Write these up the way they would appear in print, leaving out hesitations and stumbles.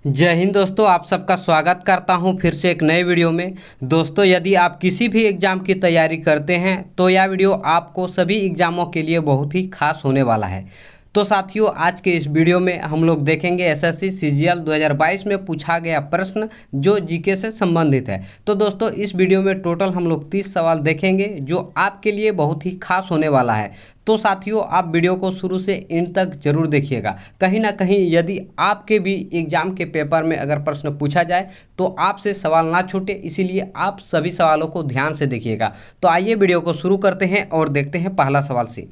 जय हिंद दोस्तों, आप सबका स्वागत करता हूं फिर से एक नए वीडियो में। दोस्तों, यदि आप किसी भी एग्ज़ाम की तैयारी करते हैं तो यह वीडियो आपको सभी एग्ज़ामों के लिए बहुत ही खास होने वाला है। तो साथियों, आज के इस वीडियो में हम लोग देखेंगे एसएससी सीजीएल 2022 में पूछा गया प्रश्न जो जीके से संबंधित है। तो दोस्तों, इस वीडियो में टोटल हम लोग 30 सवाल देखेंगे जो आपके लिए बहुत ही खास होने वाला है। तो साथियों, आप वीडियो को शुरू से एंड तक जरूर देखिएगा। कहीं ना कहीं यदि आपके भी एग्जाम के पेपर में अगर प्रश्न पूछा जाए तो आपसे सवाल ना छूटे, इसीलिए आप सभी सवालों को ध्यान से देखिएगा। तो आइए वीडियो को शुरू करते हैं और देखते हैं पहला सवाल से।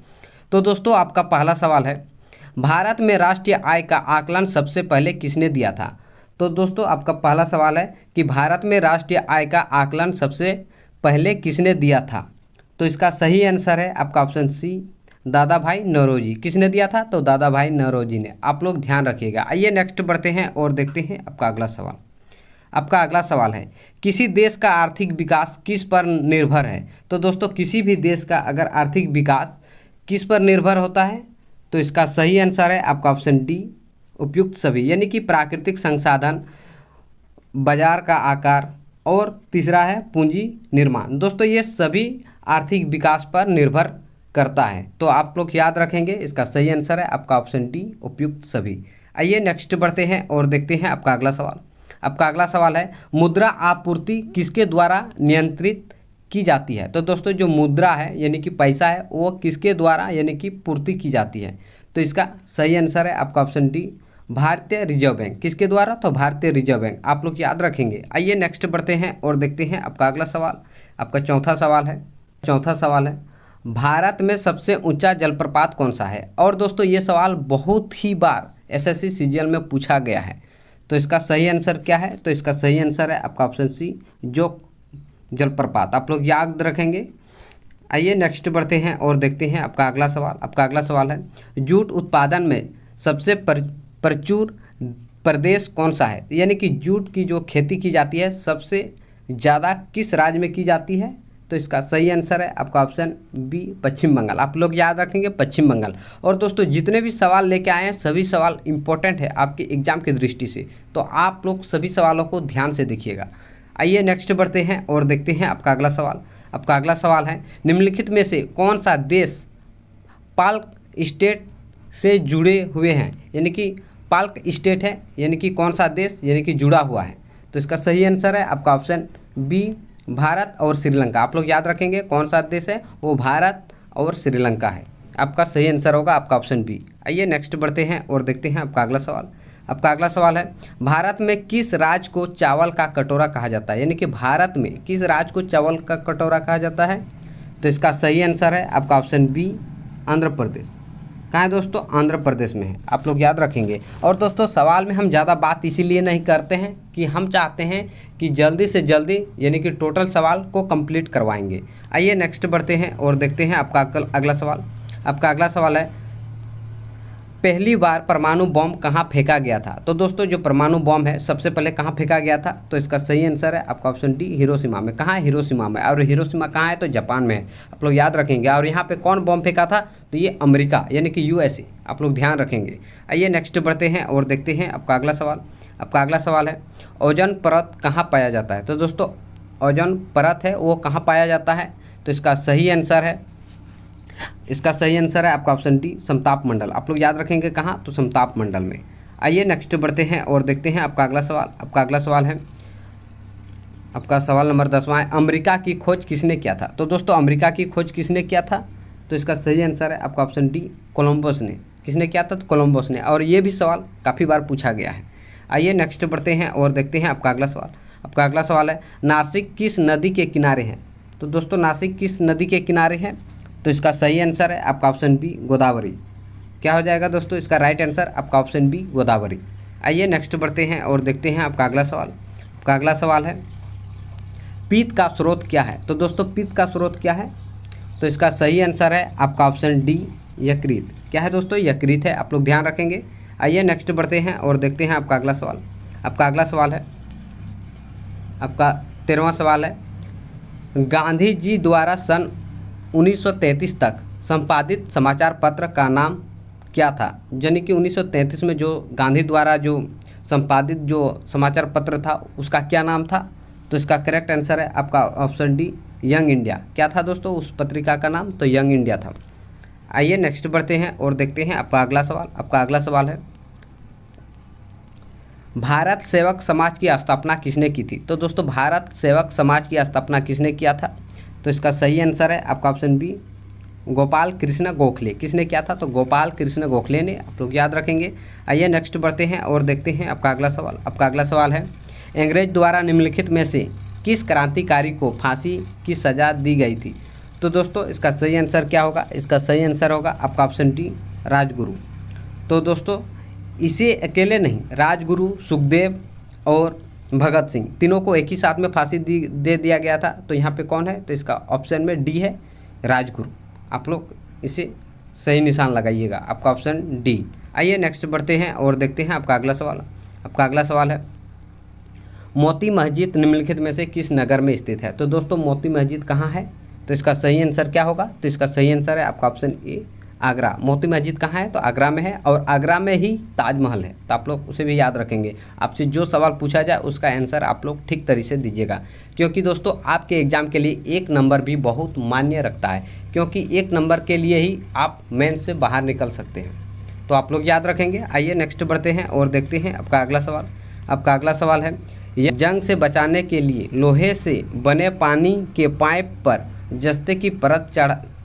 तो दोस्तों, आपका पहला सवाल है, भारत में राष्ट्रीय आय का आकलन सबसे पहले किसने दिया था? तो दोस्तों, आपका पहला सवाल है कि भारत में राष्ट्रीय आय का आकलन सबसे पहले किसने दिया था? तो इसका सही आंसर है आपका ऑप्शन सी, दादा भाई नौरोजी। किसने दिया था? तो दादा भाई नौरोजी ने। आप लोग ध्यान रखिएगा। आइए नेक्स्ट बढ़ते हैं और देखते हैं आपका अगला सवाल। आपका अगला सवाल है, किसी देश का आर्थिक विकास किस पर निर्भर है? तो दोस्तों, किसी भी देश का अगर आर्थिक विकास किस पर निर्भर होता है? तो इसका सही आंसर है आपका ऑप्शन डी, उपयुक्त सभी, यानी कि प्राकृतिक संसाधन, बाजार का आकार और तीसरा है पूंजी निर्माण। दोस्तों, ये सभी आर्थिक विकास पर निर्भर करता है। तो आप लोग याद रखेंगे, इसका सही आंसर है आपका ऑप्शन डी, उपयुक्त सभी। आइए नेक्स्ट बढ़ते हैं और देखते हैं आपका अगला सवाल। आपका अगला सवाल है, मुद्रा आपूर्ति किसके द्वारा नियंत्रित की जाती है? तो दोस्तों, जो मुद्रा है यानी कि पैसा है वो किसके द्वारा यानी कि पूर्ति की जाती है? तो इसका सही आंसर है आपका ऑप्शन डी, भारतीय रिजर्व बैंक। किसके द्वारा? तो भारतीय रिजर्व बैंक। आप लोग याद रखेंगे। आइए नेक्स्ट बढ़ते हैं और देखते हैं आपका अगला सवाल। आपका चौथा सवाल है, भारत में सबसे ऊंचा जलप्रपात कौन सा है? और दोस्तों, ये सवाल बहुत ही बार एसएससी सीजीएल में पूछा गया है। तो इसका सही आंसर क्या है? तो इसका सही आंसर है आपका ऑप्शन सी, जोक जलप्रपात। आप लोग याद रखेंगे। आइए नेक्स्ट बढ़ते हैं और देखते हैं आपका अगला सवाल। आपका अगला सवाल है, जूट उत्पादन में सबसे प्रचुर प्रदेश कौन सा है? यानी कि जूट की जो खेती की जाती है सबसे ज़्यादा किस राज्य में की जाती है? तो इसका सही आंसर है आपका ऑप्शन बी, पश्चिम बंगाल। आप लोग याद रखेंगे, पश्चिम बंगाल। और दोस्तों, जितने भी सवाल लेके आए हैं सभी सवाल इंपॉर्टेंट है आपके एग्जाम की दृष्टि से, तो आप लोग सभी सवालों को ध्यान से देखिएगा। आइए नेक्स्ट बढ़ते हैं और देखते हैं आपका अगला सवाल। आपका अगला सवाल है, निम्नलिखित में से कौन सा देश पाल्क स्टेट से जुड़े हुए हैं? यानी कि पाल्क स्टेट है, यानी कि कौन सा देश यानी कि जुड़ा हुआ है? तो इसका सही आंसर है आपका ऑप्शन बी, भारत और श्रीलंका। आप लोग याद रखेंगे कौन सा देश है, वो भारत और श्रीलंका है। आपका सही आंसर होगा आपका ऑप्शन बी। आइए नेक्स्ट बढ़ते हैं और देखते हैं आपका अगला सवाल। आपका अगला सवाल है, भारत में किस राज्य को चावल का कटोरा कहा जाता है? यानी कि भारत में किस राज्य को चावल का कटोरा कहा जाता है? तो इसका सही आंसर है आपका ऑप्शन बी, आंध्र प्रदेश। कहाँ है दोस्तों? आंध्र प्रदेश में है। आप लोग याद रखेंगे। और दोस्तों, सवाल में हम ज़्यादा बात इसीलिए नहीं करते हैं कि हम चाहते हैं कि जल्दी से जल्दी यानी कि टोटल सवाल को कंप्लीट करवाएंगे। आइए नेक्स्ट बढ़ते हैं और देखते हैं आपका अगला सवाल। आपका अगला सवाल है, पहली बार परमाणु बम कहाँ फेंका गया था? तो दोस्तों, जो परमाणु बम है सबसे पहले कहाँ फेंका गया था? तो इसका सही आंसर है आपका ऑप्शन डी, हिरोशिमा में। कहाँ है? हिरोशिमा में। और हिरोशिमा कहाँ है? तो जापान में है। आप लोग याद रखेंगे। और यहाँ पे कौन बम फेंका था? तो ये अमेरिका यानी कि यूएसए। आप लोग ध्यान रखेंगे। आइए नेक्स्ट बढ़ते हैं और देखते हैं आपका अगला सवाल। आपका अगला सवाल है, ओजोन परत कहाँ पाया जाता है? तो दोस्तों, ओजोन परत है वो कहाँ पाया जाता है? तो इसका सही आंसर है आपका ऑप्शन डी, समताप मंडल। आप लोग याद रखेंगे कहाँ? तो समताप मंडल में। आइए नेक्स्ट बढ़ते हैं और देखते हैं आपका अगला सवाल। आपका अगला सवाल है, आपका सवाल नंबर 10वां है, अमेरिका की खोज किसने किया था? तो दोस्तों, अमेरिका की खोज किसने किया था? तो इसका सही आंसर है आपका ऑप्शन डी, कोलंबस ने। किसने किया था? तो कोलंबस ने। और ये भी सवाल काफ़ी बार पूछा गया है। आइए नेक्स्ट बढ़ते हैं और देखते हैं आपका अगला सवाल। आपका अगला सवाल है, नासिक किस नदी के किनारे है? तो दोस्तों, नासिक किस नदी के किनारे है? तो इसका सही आंसर है आपका ऑप्शन बी, गोदावरी। क्या हो जाएगा दोस्तों? इसका राइट आंसर आपका ऑप्शन बी, गोदावरी। आइए नेक्स्ट बढ़ते हैं और देखते हैं आपका अगला सवाल। आपका अगला सवाल है, पीत का स्रोत क्या है? तो दोस्तों, पीत का स्रोत क्या है? तो इसका सही आंसर है आपका ऑप्शन डी, यकृत। क्या है दोस्तों? यकृत है। आप लोग ध्यान रखेंगे। आइए नेक्स्ट बढ़ते हैं और देखते हैं आपका अगला सवाल। आपका अगला सवाल है, आपका 13वां सवाल है, गांधी जी द्वारा सन 1933 तक संपादित समाचार पत्र का नाम क्या था? यानी कि 1933 में जो गांधी द्वारा जो संपादित जो समाचार पत्र था उसका क्या नाम था? तो इसका करेक्ट आंसर है आपका ऑप्शन डी, यंग इंडिया। क्या था दोस्तों उस पत्रिका का नाम? तो यंग इंडिया था। आइए नेक्स्ट बढ़ते हैं और देखते हैं आपका अगला सवाल। आपका अगला सवाल है, भारत सेवक समाज की स्थापना किसने की थी? तो दोस्तों भारत सेवक समाज की स्थापना किसने किया था? तो इसका सही आंसर है आपका ऑप्शन बी, गोपाल कृष्ण गोखले। किसने किया था? तो गोपाल कृष्ण गोखले ने, आप लोग याद रखेंगे। आइए नेक्स्ट बढ़ते हैं और देखते हैं आपका अगला सवाल। आपका अगला सवाल है, अंग्रेज द्वारा निम्नलिखित में से किस क्रांतिकारी को फांसी की सज़ा दी गई थी? तो दोस्तों इसका सही आंसर क्या होगा? इसका सही आंसर होगा आपका ऑप्शन डी, राजगुरु। तो दोस्तों इसे अकेले नहीं, राजगुरु, सुखदेव और भगत सिंह तीनों को एक ही साथ में फांसी दे दिया गया था। तो यहाँ पे कौन है? तो इसका ऑप्शन में डी है, राजगुरु। आप लोग इसे सही निशान लगाइएगा, आपका ऑप्शन डी। आइए नेक्स्ट बढ़ते हैं और देखते हैं आपका अगला सवाल। आपका अगला सवाल है, मोती मस्जिद निम्नलिखित में से किस नगर में स्थित है? तो दोस्तों मोती मस्जिद कहाँ है? तो इसका सही आंसर क्या होगा? तो इसका सही आंसर है आपका ऑप्शन ए, आगरा। मोती मस्जिद कहाँ है? तो आगरा में है, और आगरा में ही ताजमहल है। तो आप लोग उसे भी याद रखेंगे। आपसे जो सवाल पूछा जाए उसका आंसर आप लोग ठीक तरीके से दीजिएगा, क्योंकि दोस्तों आपके एग्जाम के लिए 1 नंबर भी बहुत मान्य रखता है, क्योंकि 1 नंबर के लिए ही आप मेन से बाहर निकल सकते हैं। तो आप लोग याद रखेंगे। आइए नेक्स्ट बढ़ते हैं और देखते हैं आपका अगला सवाल। आपका अगला सवाल है, जंग से बचाने के लिए लोहे से बने पानी के पाइप पर जस्ते की परत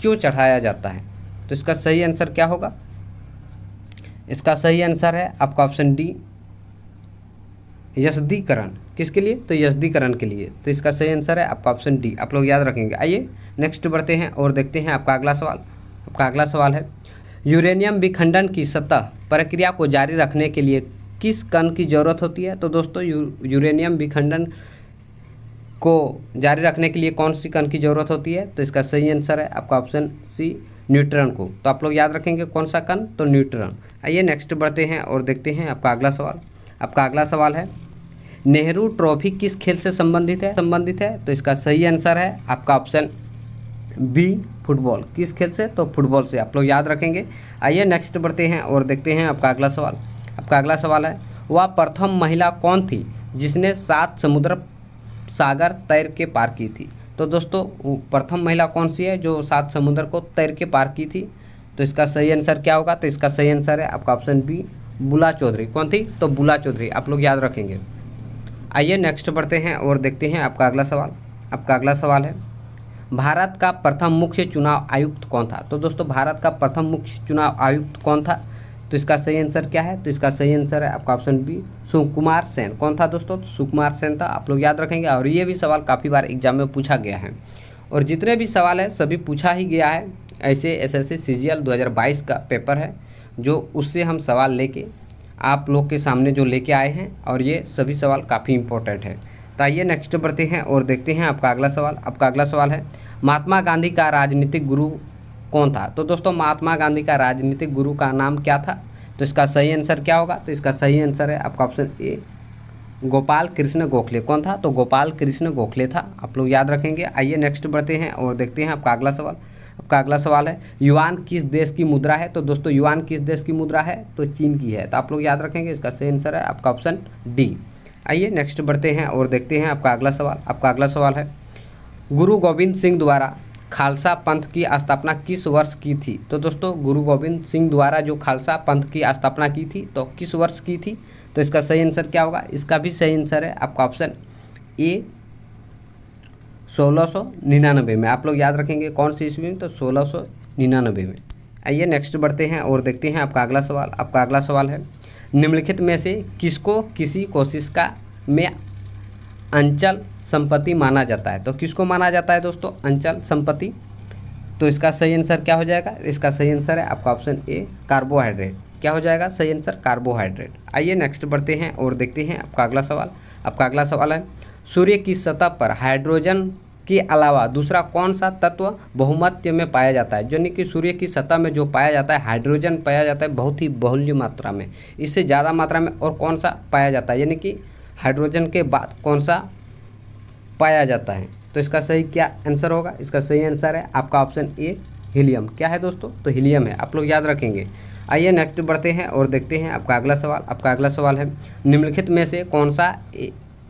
क्यों चढ़ाया जाता है? तो इसका सही आंसर क्या होगा? इसका सही आंसर है आपका ऑप्शन डी, यशदीकरण। किसके लिए? तो यशदीकरण के लिए। तो इसका सही आंसर है आपका ऑप्शन डी, आप लोग याद रखेंगे। आइए नेक्स्ट बढ़ते हैं और देखते हैं आपका अगला सवाल। आपका अगला सवाल है, यूरेनियम विखंडन की सतह प्रक्रिया को जारी रखने के लिए किस कण की ज़रूरत होती है? तो दोस्तों यूरेनियम विखंडन को जारी रखने के लिए कौन सी कण की ज़रूरत होती है? तो इसका सही आंसर है आपका ऑप्शन सी, न्यूट्रॉन को। तो आप लोग याद रखेंगे कौन सा कण? तो न्यूट्रॉन। आइए नेक्स्ट बढ़ते हैं और देखते हैं आपका अगला सवाल। आपका अगला सवाल है, नेहरू ट्रॉफी किस खेल से संबंधित है? तो इसका सही आंसर है आपका ऑप्शन बी, फुटबॉल। किस खेल से? तो फुटबॉल से। आप लोग याद रखेंगे। आइए नेक्स्ट बढ़ते हैं और देखते हैं आपका अगला सवाल। आपका अगला सवाल है, वह प्रथम महिला कौन थी जिसने 7 समुद्र सागर तैर के पार की थी? तो दोस्तों प्रथम महिला कौन सी है जो 7 समुद्र को तैर के पार की थी? तो इसका सही आंसर क्या होगा? तो इसका सही आंसर है आपका ऑप्शन बी, बुला चौधरी। कौन थी? तो बुला चौधरी। आप लोग याद रखेंगे। आइए नेक्स्ट बढ़ते हैं और देखते हैं आपका अगला सवाल। आपका अगला सवाल है, भारत का प्रथम मुख्य चुनाव आयुक्त कौन था? तो दोस्तों भारत का प्रथम मुख्य चुनाव आयुक्त कौन था? तो इसका सही आंसर क्या है? तो इसका सही आंसर है आपका ऑप्शन बी, सुकुमार सेन। कौन था दोस्तों? तो सुकुमार सेन था। आप लोग याद रखेंगे। और ये भी सवाल काफ़ी बार एग्जाम में पूछा गया है, और जितने भी सवाल है सभी पूछा ही गया है। ऐसे एसएससी सीजीएल 2022 का पेपर है, जो उससे हम सवाल लेके आप लोग के सामने जो लेके आए हैं, और ये सभी सवाल काफ़ी इंपॉर्टेंट है। तो आइए नेक्स्ट बढ़ते हैं और देखते हैं आपका अगला सवाल। आपका अगला सवाल है, महात्मा गांधी का राजनीतिक गुरु कौन था? तो दोस्तों महात्मा गांधी का राजनीतिक गुरु का नाम क्या था? तो इसका सही आंसर क्या होगा? तो इसका सही आंसर है आपका ऑप्शन ए, गोपाल कृष्ण गोखले। कौन था? तो गोपाल कृष्ण गोखले था। आप लोग याद रखेंगे। आइए नेक्स्ट बढ़ते हैं और देखते हैं आपका अगला सवाल। आपका अगला सवाल है, युआन किस देश की मुद्रा है? तो दोस्तों युआन किस देश की मुद्रा है? तो चीन की है। तो आप लोग याद रखेंगे। इसका सही आंसर है आपका ऑप्शन डी। आइए नेक्स्ट बढ़ते हैं और देखते हैं आपका अगला सवाल। आपका अगला सवाल है, गुरु गोविंद सिंह द्वारा खालसा पंथ की स्थापना किस वर्ष की थी? तो दोस्तों गुरु गोविंद सिंह द्वारा जो खालसा पंथ की स्थापना की थी तो किस वर्ष की थी? तो इसका सही आंसर क्या होगा? इसका भी सही आंसर है आपका ऑप्शन ए, 1699 में। आप लोग याद रखेंगे कौन सी ईस्वी में? तो 1699 में। आइए नेक्स्ट बढ़ते हैं और देखते हैं आपका अगला सवाल। आपका अगला सवाल है, निम्नलिखित में से किसको किसी कोशिका में अंचल संपत्ति माना जाता है? तो किसको माना जाता है दोस्तों अंचल संपत्ति? तो इसका सही आंसर क्या हो जाएगा? इसका सही आंसर है आपका ऑप्शन ए, कार्बोहाइड्रेट। क्या हो जाएगा सही आंसर? कार्बोहाइड्रेट। आइए नेक्स्ट बढ़ते हैं और देखते हैं आपका अगला सवाल। आपका अगला सवाल है, सूर्य की सतह पर हाइड्रोजन के अलावा दूसरा कौन सा तत्व बहुमत्व में पाया जाता है? यानी कि सूर्य की सतह में जो पाया जाता है हाइड्रोजन पाया जाता है बहुत ही बहुल्य मात्रा में, इससे ज़्यादा मात्रा में और कौन सा पाया जाता है? यानी कि हाइड्रोजन के बाद कौन सा पाया जाता है? तो इसका सही क्या आंसर होगा? इसका सही आंसर है आपका ऑप्शन ए, हीलियम। क्या है दोस्तों? तो हीलियम है। आप लोग याद रखेंगे। आइए नेक्स्ट बढ़ते हैं और देखते हैं आपका अगला सवाल। आपका अगला सवाल है, निम्नलिखित में से कौन सा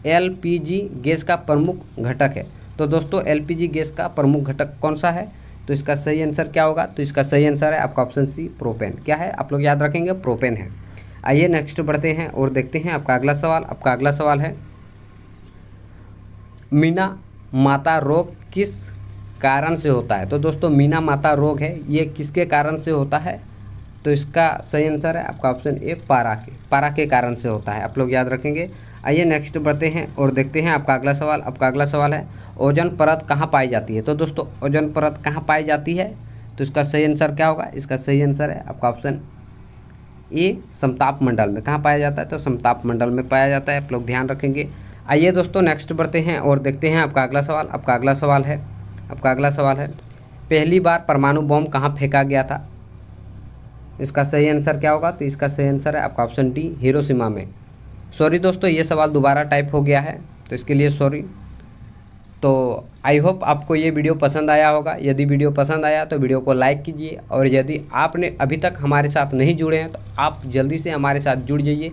एलपीजी गैस का प्रमुख घटक है। तो दोस्तों एलपीजी गैस का प्रमुख घटक कौन सा है, तो इसका सही आंसर क्या होगा, तो इसका सही आंसर है आपका ऑप्शन सी प्रोपेन। क्या है, आप लोग याद रखेंगे, प्रोपेन है। आइए नेक्स्ट बढ़ते हैं और देखते हैं आपका अगला सवाल। आपका अगला सवाल है, मीना माता रोग किस कारण से होता है। तो दोस्तों मीना माता रोग है, ये किसके कारण से होता है, तो इसका सही आंसर है आपका ऑप्शन ए पारा के कारण से होता है, आप लोग याद रखेंगे। आइए नेक्स्ट बढ़ते हैं और देखते हैं आपका अगला सवाल। आपका अगला सवाल है, ओजोन परत कहाँ पाई जाती है। तो दोस्तों ओजोन परत कहाँ पाई जाती है, तो इसका सही आंसर क्या होगा, इसका सही आंसर है आपका ऑप्शन ए समताप मंडल में। कहाँ पाया जाता है, तो समताप मंडल में पाया जाता है, आप लोग ध्यान रखेंगे। आइए दोस्तों नेक्स्ट बढ़ते हैं और देखते हैं आपका अगला सवाल। आपका अगला सवाल है, पहली बार परमाणु बम कहाँ फेंका गया था। इसका सही आंसर क्या होगा, तो इसका सही आंसर है आपका ऑप्शन डी हिरोशिमा में। सॉरी दोस्तों, ये सवाल दोबारा टाइप हो गया है, तो इसके लिए सॉरी। तो आई होप आपको ये वीडियो पसंद आया होगा। यदि वीडियो पसंद आया तो वीडियो को लाइक कीजिए, और यदि आपने अभी तक हमारे साथ नहीं जुड़े हैं तो आप जल्दी से हमारे साथ जुड़ जाइए।